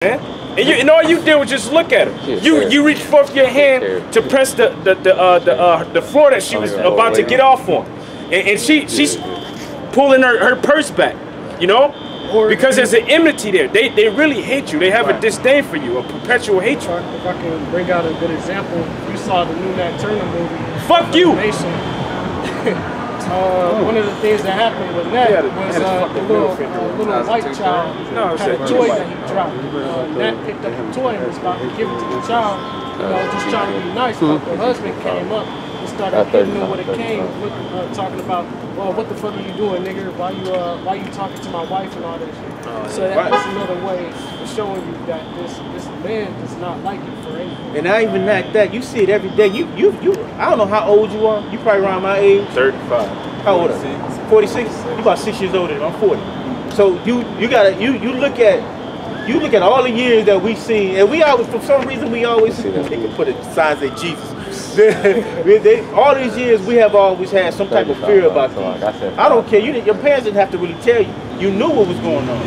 man. And all you did was just look at her. You reached forth your hand to press the floor that she was about to get off on, and she's pulling her purse back, you know, because there's an enmity there. They really hate you. They have a disdain for you, a perpetual hatred. If I can bring out a good example, you saw the new Nat Turner movie. Fuck you. One of the things that happened with Nat was the little white child had a toy that he dropped. Nat picked up the toy and was about to give it to the child, you know, just trying to be nice. But the husband came up and started hitting him with a cane, talking about, well, what the fuck are you doing, nigga? Why you talking to my wife and all that shit? So that was another way of showing you that this man does not like you for anything. And not even that, you see it every day. You I don't know how old you are. You probably around my age. 35. How old are you? 46? You about 6 years older than I'm 40. So you look at all the years that we've seen, and we always, for some reason, we always they can put a signs of Jesus. All these years we have always had some type of fear about things. I don't care. Your parents didn't have to really tell you. You knew what was going on.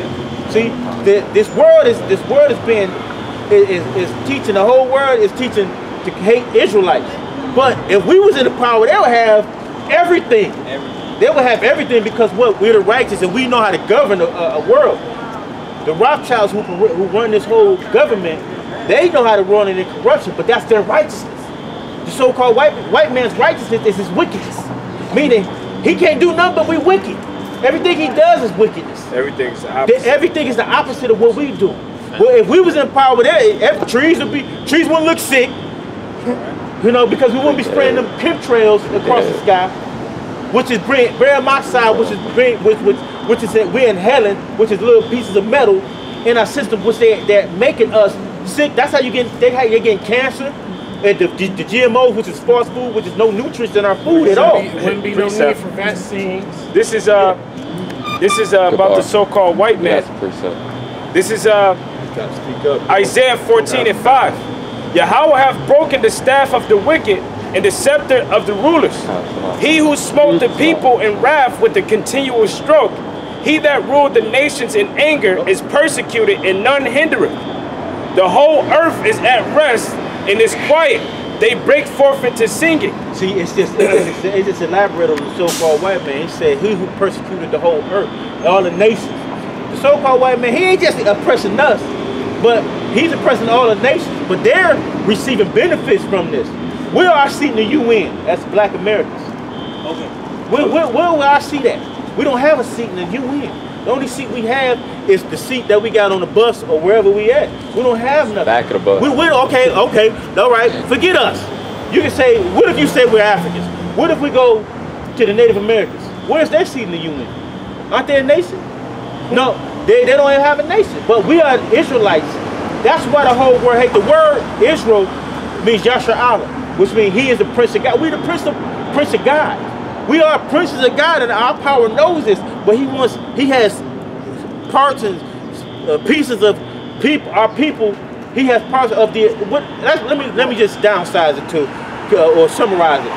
See, this world is teaching, the whole world is teaching to hate Israelites. But if we was in the power, they would have everything. They would have everything because we're the righteous and we know how to govern a world. The Rothschilds who run this whole government, they know how to run it in corruption, but that's their righteousness. The so-called white man's righteousness is his wickedness. Meaning, he can't do nothing but be wicked. Everything he does is wickedness. Everything is the opposite. Everything is the opposite of what we do. Well, if we was in power, trees wouldn't look sick. You know, because we wouldn't be spraying them chemtrails across the sky, which is barium oxide, which is we're inhaling, which is little pieces of metal in our system, which they're making us sick. That's how you're getting cancer. And the GMOs, which is fast food, which is no nutrients in our food at all. Wouldn't be no need for vaccines. This is about the so-called white man. This is Isaiah 14:5. Yahweh hath broken the staff of the wicked and the scepter of the rulers. He who smote the people in wrath with a continual stroke. He that ruled the nations in anger is persecuted and none hindereth. The whole earth is at rest and is quiet. They break forth into singing. See, it's just elaborate on the so-called white man. He said, he who persecuted the whole earth, all the nations. The so-called white man, he ain't just oppressing us, but he's oppressing all the nations. But they're receiving benefits from this. Where are our seat in the UN as Black Americans? Okay. Where will our seat at? We don't have a seat in the UN. The only seat we have is the seat that we got on the bus or wherever we at. We don't have nothing. Back of the bus. Okay, all right, forget us. You can say, what if you say we're Africans? What if we go to the Native Americans? Where's their seat in the UN? Aren't they a nation? No, they don't even have a nation. But we are Israelites. That's why the whole word hate. The word Israel means Yasha Allah, which means he is the Prince of God. We're the Prince of God. We are princes of God, and our power knows this. But he has parts and pieces of our people. He has parts of the. Let me just downsize it to, or summarize it.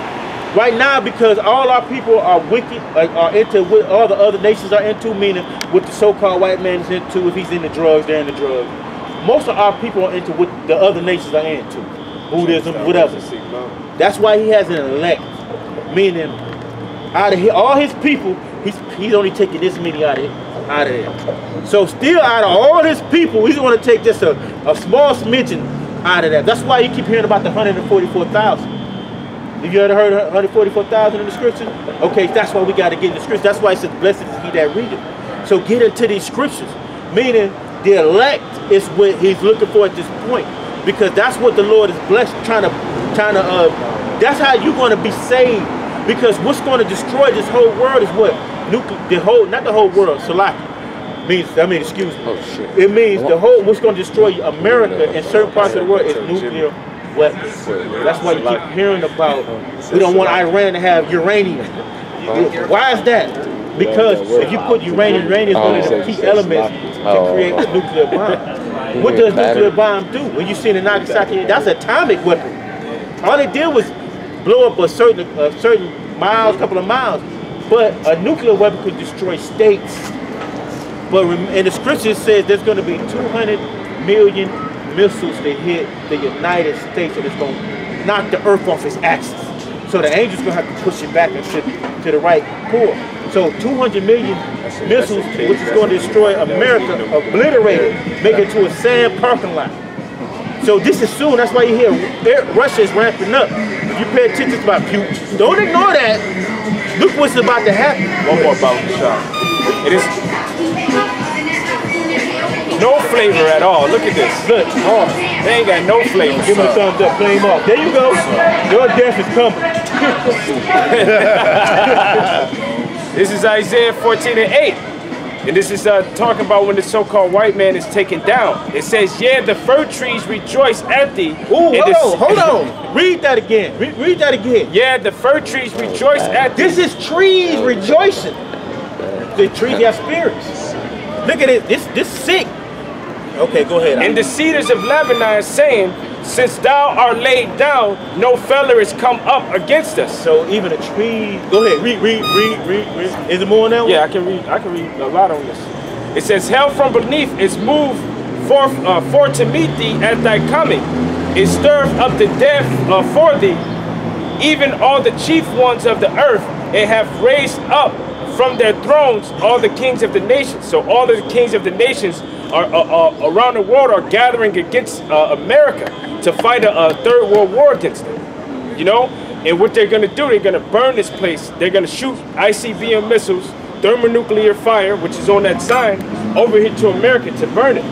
Right now, because all our people are wicked, are into what all the other nations are into, meaning what the so-called white man is into. If he's into drugs, they're into drugs. Most of our people are into what the other nations are into, Buddhism, whatever. That's why he has an elect, meaning out of all his people, he's only taking this many out of there. So still out of all his people, he's going to take just a small smidgen out of that. That's why you keep hearing about the 144,000. Have you ever heard of 144,000 in the scripture? Okay, that's why we got to get in the scripture. That's why it says, blessed is he that readeth. So get into these scriptures, meaning the elect is what he's looking for at this point, because that's what the Lord is blessed, that's how you're going to be saved, because what's going to destroy this whole world is what? Not the whole world, Salaki. Excuse me. Oh, shit. It means what's going to destroy America in certain parts of the world is nuclear weapons. That's why you keep hearing about, we don't want Iran to have uranium. Why is that? Because if you put uranium is one of the key elements to create a nuclear bomb. What does nuclear bomb do? When you see the Nagasaki, that's an atomic weapon. All it did was blow up a certain couple of miles. But a nuclear weapon could destroy states. But in the scripture it says there's going to be 200 million missiles to hit the United States, and it's going to knock the earth off its axis. So the angel's going to have to push it back to the right pole. So 200 million missiles, which is going to destroy America, obliterate it, make it to a sand parking lot. So this is soon. That's why you hear Russia is ramping up. If you pay attention to my Putin, don't ignore that. Look what's about to happen. One more about the shot. It is no flavor at all. Look at this. Look, they ain't got no flavor. Give them a thumbs up. Play them off. There you go. Your death is coming. This is Isaiah 14:8. And this is talking about when the so-called white man is taken down. It says, yeah, the fir trees rejoice at thee. Ooh, hold on. Read that again. Read that again. Yeah, the fir trees rejoice at thee. This is trees rejoicing. The trees have spirits. Look at it. This sick. Okay, go ahead. And the cedars of Lebanon saying, since thou art laid down, no feller is come up against us. So even a tree. Go ahead. Read. Is there more on that one? Yeah, I can read a lot on this. It says, hell from beneath is moved forth for to meet thee at thy coming. It stirreth up the dead for thee, even all the chief ones of the earth. It hath raised up from their thrones all the kings of the nations. So all of the kings of the nations are around the world are gathering against America to fight a third world war against them. You know? And what they're going to do, they're going to burn this place. They're going to shoot ICBM missiles, thermonuclear fire, which is on that sign, over here to America to burn it.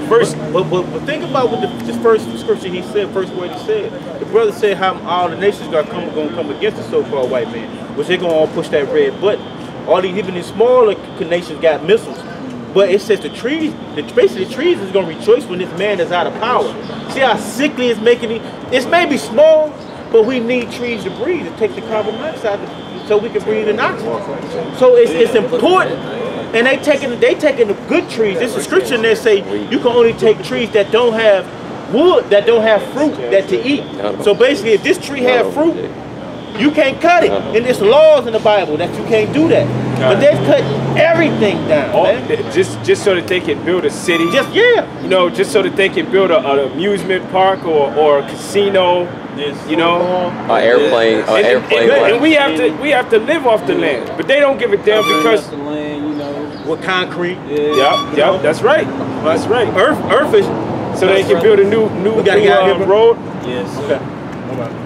First, but think about what this first scripture he said, first word he said. The brother said how all the nations are going to come against the so-called white man, which they're going to all push that red button. All these, even the smaller nations got missiles. But it says the trees, basically the trees is going to rejoice when this man is out of power. See how sickly it's making it? It's maybe small, but we need trees to breathe, to take the carbon dioxide so we can breathe in oxygen. So it's important. And they taking the good trees. There's a scripture in there say you can only take trees that don't have wood, that don't have fruit that to eat. So basically if this tree have fruit, you can't cut it. And there's laws in the Bible that you can't do that. But they've cut everything down. Just so that they can build a city. You know, just so that they can build an amusement park or a casino. You know, airplane. And we have to live off the land, but they don't give a damn because with concrete. Yep, that's right. That's right. Earth is so they can build a new road. Yes. Okay.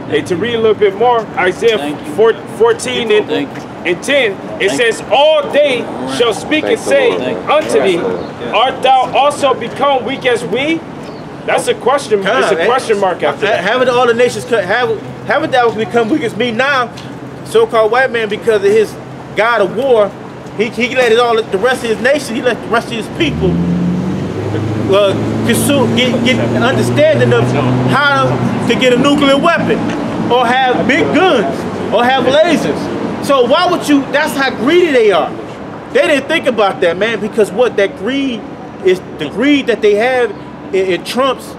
Hey, to read a little bit more, Isaiah 14 and 10, it says, all they shall speak and say unto thee, art thou also become weak as we? That's a question. It's a question mark after that. Haven't all the nations haven't thou become weak as me? Now, so-called white man, because of his God of war, he let the rest of his nation, he let the rest of his people get an understanding of how to get a nuclear weapon, or have big guns, or have lasers. So why would you? That's how greedy they are. They didn't think about that, man, because what that greed is, the greed that they have, it trumps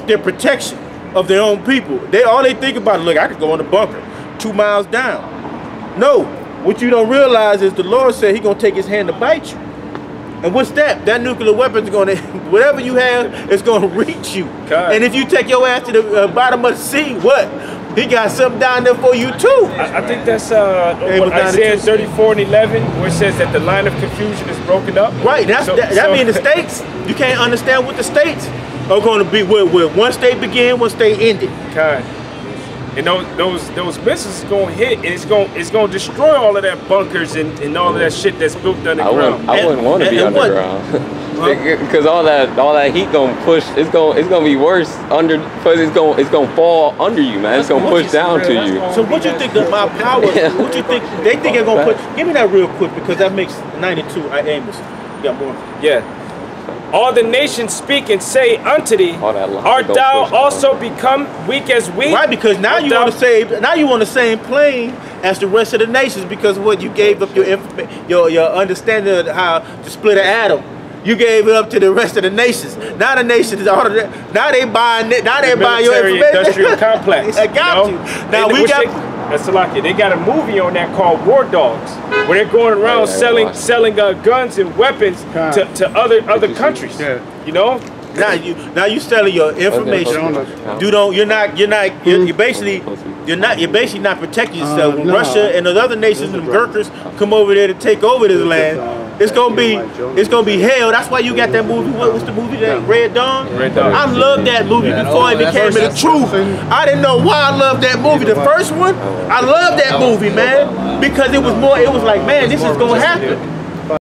their protection of their own people. All they think about is, look, I could go in the bunker 2 miles down. No, what you don't realize is the Lord said He's gonna take His hand to bite you. And what's that? That nuclear weapon's gonna, whatever you have, it's gonna reach you. God. And if you take your ass to the bottom of the sea, what? He got something down there for you too. I think that's Isaiah 34 and 11, where it says that the line of confusion is broken up. Right. That means the states. You can't understand what the states are going to be. Where one state began, one state ended. God. And those missiles is going to hit, and it's going to destroy all of that bunkers and all of that shit that's built underground. I wouldn't want to be underground. Because all that heat gonna push. It's gonna be worse because it's gonna fall under you, man. It's gonna push down to you. So what you think that my power? What you think they think they're gonna put? Give me that real quick, because that makes 92. Amos. You got more? Yeah. All the nations speak and say unto thee, art thou also become weak as we? Right, because now you on the same plane as the rest of the nations, because what you gave up your understanding of how to split an atom. You gave it up to the rest of the nations. Now the nations, now they buying your information. Industrial complex. I got you. Now Salaki, they got a movie on that called War Dogs, where they're going around selling guns and weapons to other countries. You know. Now you selling your information. You're basically not protecting yourself. When Russia and the other nations and Gurkhas come over there to take over this land, it's gonna be hell. That's why you got that movie. What was the movie? That Red Dawn. Red Dawn. I loved that movie before it became the truth. I didn't know why I loved that movie. The first one, I loved that movie, man, because it was like, man, this is gonna happen.